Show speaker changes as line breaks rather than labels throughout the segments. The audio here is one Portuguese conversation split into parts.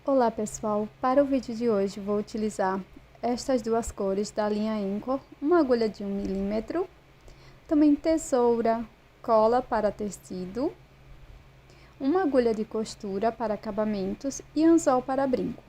Olá pessoal, para o vídeo de hoje vou utilizar estas duas cores da linha Incor, uma agulha de 1 milímetro, também tesoura, cola para tecido, uma agulha de costura para acabamentos e anzol para brinco.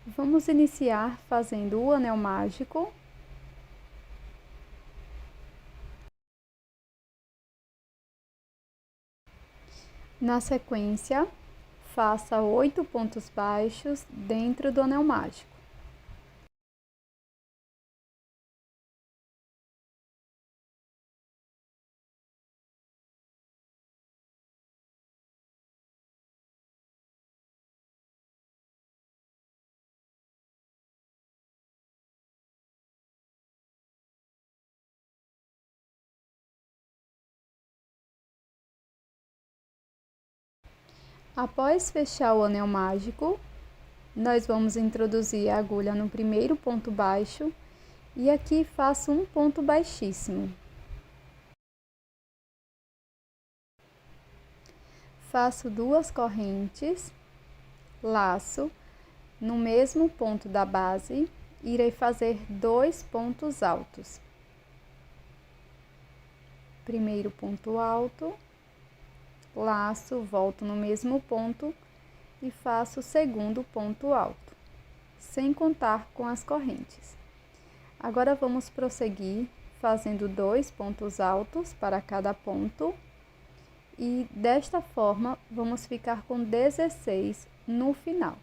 Vamos iniciar fazendo o anel mágico. Na sequência, faça 8 pontos baixos dentro do anel mágico. Após fechar o anel mágico, nós vamos introduzir a agulha no primeiro ponto baixo e aqui faço um ponto baixíssimo. Faço 2 correntes, laço, no mesmo ponto da base, irei fazer 2 pontos altos. Primeiro ponto alto, laço, volto no mesmo ponto e faço o segundo ponto alto, sem contar com as correntes. Agora vamos prosseguir fazendo 2 pontos altos para cada ponto e desta forma vamos ficar com 16 no final.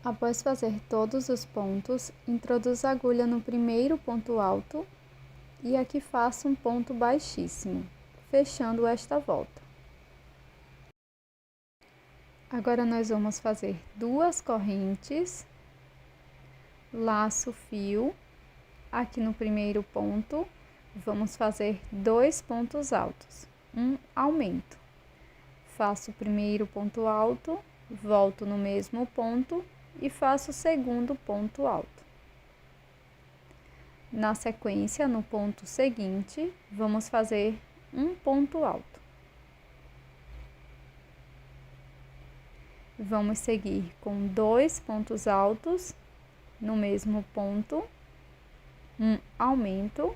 Após fazer todos os pontos, introduzo a agulha no primeiro ponto alto e aqui faço um ponto baixíssimo, fechando esta volta. Agora nós vamos fazer 2 correntes, laço fio, aqui no primeiro ponto, vamos fazer 2 pontos altos, um aumento. Faço o primeiro ponto alto, volto no mesmo ponto e faço o segundo ponto alto. Na sequência, no ponto seguinte, vamos fazer um ponto alto. Vamos seguir com 2 pontos altos no mesmo ponto, um aumento.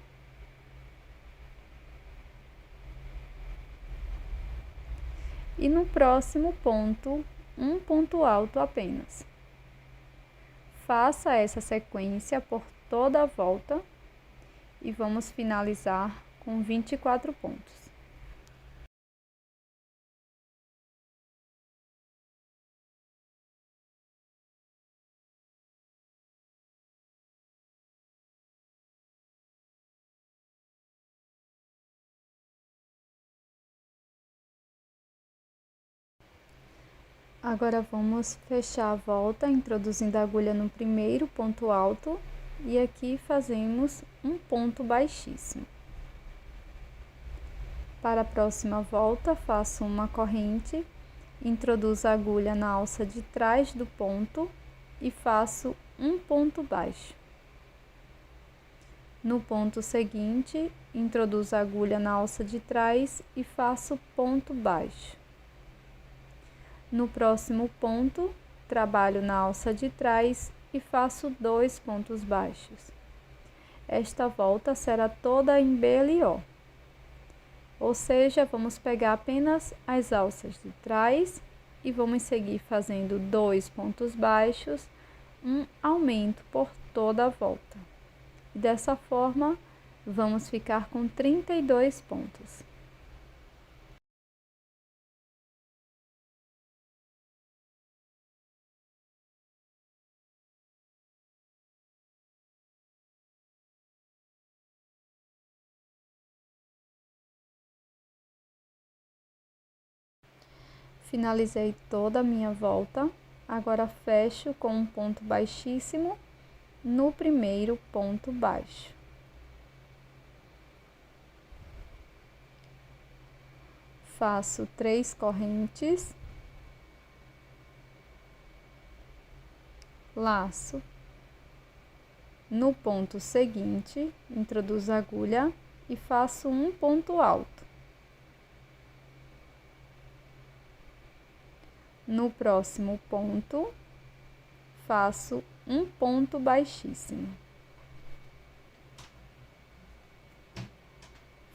E no próximo ponto, um ponto alto apenas. Faça essa sequência por toda a volta e vamos finalizar com 24 pontos. Agora vamos fechar a volta introduzindo a agulha no primeiro ponto alto e aqui fazemos um ponto baixíssimo. Para a próxima volta, faço uma corrente, introduzo a agulha na alça de trás do ponto e faço um ponto baixo. No ponto seguinte, introduzo a agulha na alça de trás e faço ponto baixo. No próximo ponto, trabalho na alça de trás e faço 2 pontos baixos. Esta volta será toda em BLO, ou seja, vamos pegar apenas as alças de trás e vamos seguir fazendo 2 pontos baixos, um aumento por toda a volta. E dessa forma, vamos ficar com 32 pontos. Finalizei toda a minha volta, agora fecho com um ponto baixíssimo no primeiro ponto baixo. faço 3 correntes, laço. No ponto seguinte, introduzo a agulha e faço um ponto alto. No próximo ponto, faço um ponto baixíssimo.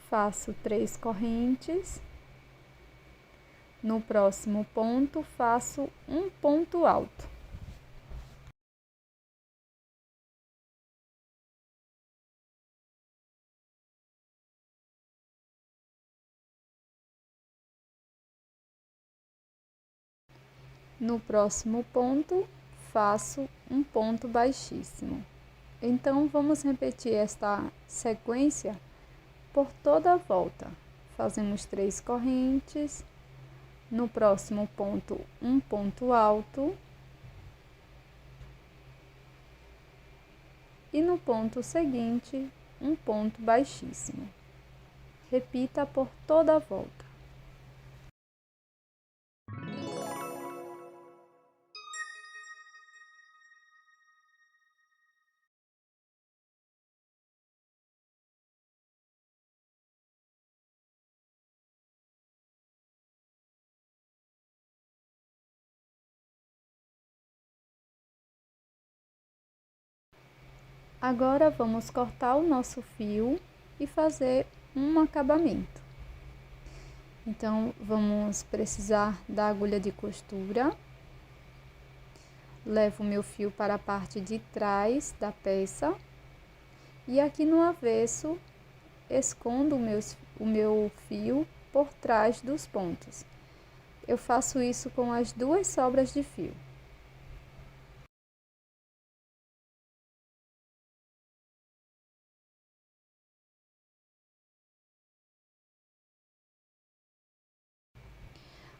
Faço 3 correntes. No próximo ponto, faço um ponto alto. No próximo ponto, faço um ponto baixíssimo. Então, vamos repetir esta sequência por toda a volta. Fazemos 3 correntes. No próximo ponto, um ponto alto. E no ponto seguinte, um ponto baixíssimo. Repita por toda a volta. Agora, vamos cortar o nosso fio e fazer um acabamento. Então, vamos precisar da agulha de costura. Levo o meu fio para a parte de trás da peça. E aqui no avesso, escondo o meu fio por trás dos pontos. Eu faço isso com as 2 sobras de fio.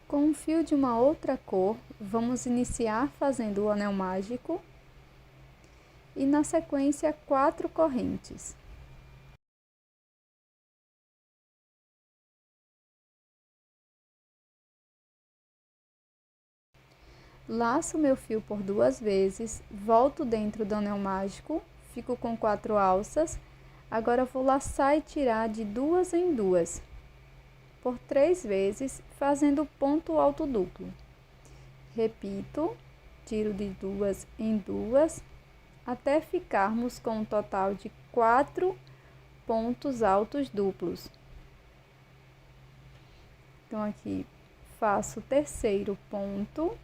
Com um fio de uma outra cor, vamos iniciar fazendo o anel mágico e na sequência 4 correntes. Laço meu fio por 2 vezes, volto dentro do anel mágico, fico com 4 alças. Agora vou laçar e tirar de 2 em 2. Por 3 vezes, fazendo ponto alto duplo. Repito, tiro de 2 em 2, até ficarmos com um total de 4 pontos altos duplos. Então, aqui faço o terceiro ponto,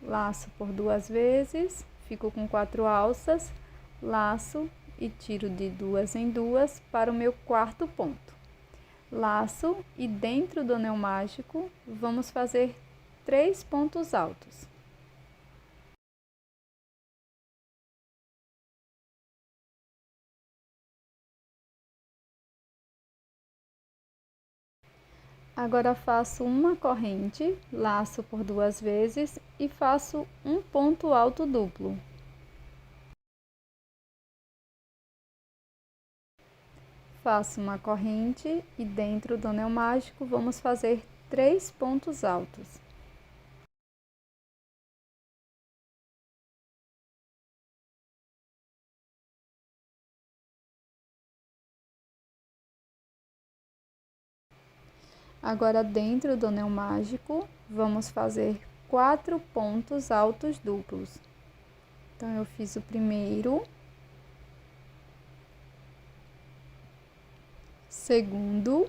laço por 2 vezes, fico com 4 alças, laço e tiro de 2 em 2 para o meu 4º ponto. Laço e dentro do anel mágico, vamos fazer 3 pontos altos. Agora, faço uma corrente, laço por 2 vezes e faço um ponto alto duplo. Faço uma corrente e dentro do anel mágico vamos fazer 3 pontos altos. Agora, dentro do anel mágico, vamos fazer 4 pontos altos duplos. Então, eu fiz o primeiro, segundo,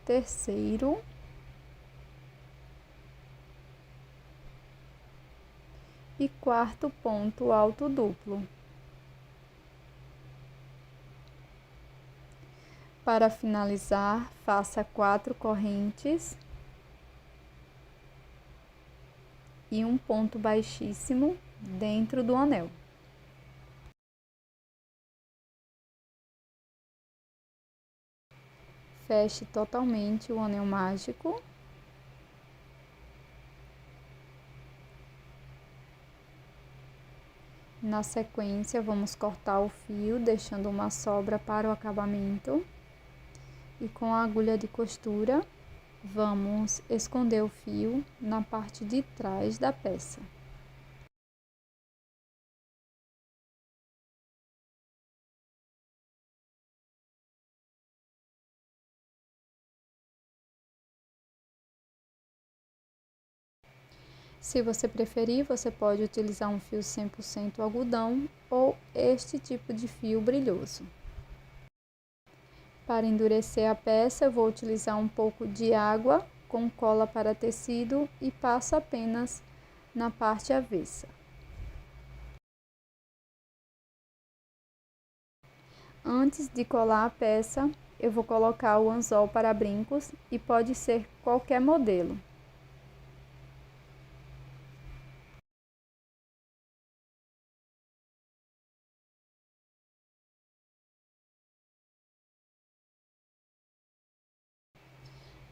terceiro e 4º ponto alto duplo. Para finalizar, faça 4 correntes e um ponto baixíssimo dentro do anel. Feche totalmente o anel mágico. Na sequência, vamos cortar o fio, deixando uma sobra para o acabamento. E com a agulha de costura, vamos esconder o fio na parte de trás da peça. Se você preferir, você pode utilizar um fio 100% algodão ou este tipo de fio brilhoso. Para endurecer a peça, eu vou utilizar um pouco de água com cola para tecido e passo apenas na parte avessa. Antes de colar a peça, eu vou colocar o anzol para brincos e pode ser qualquer modelo.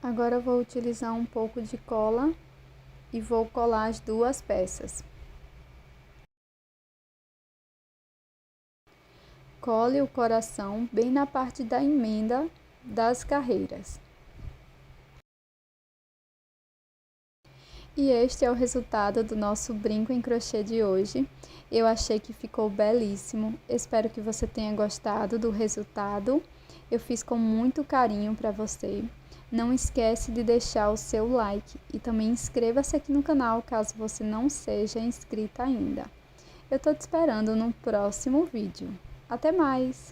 Agora eu vou utilizar um pouco de cola e vou colar as duas peças. Cole o coração bem na parte da emenda das carreiras. E este é o resultado do nosso brinco em crochê de hoje. Eu achei que ficou belíssimo. Espero que você tenha gostado do resultado. Eu fiz com muito carinho para você. Não esquece de deixar o seu like e também inscreva-se aqui no canal caso você não seja inscrita ainda. Eu tô te esperando no próximo vídeo. Até mais!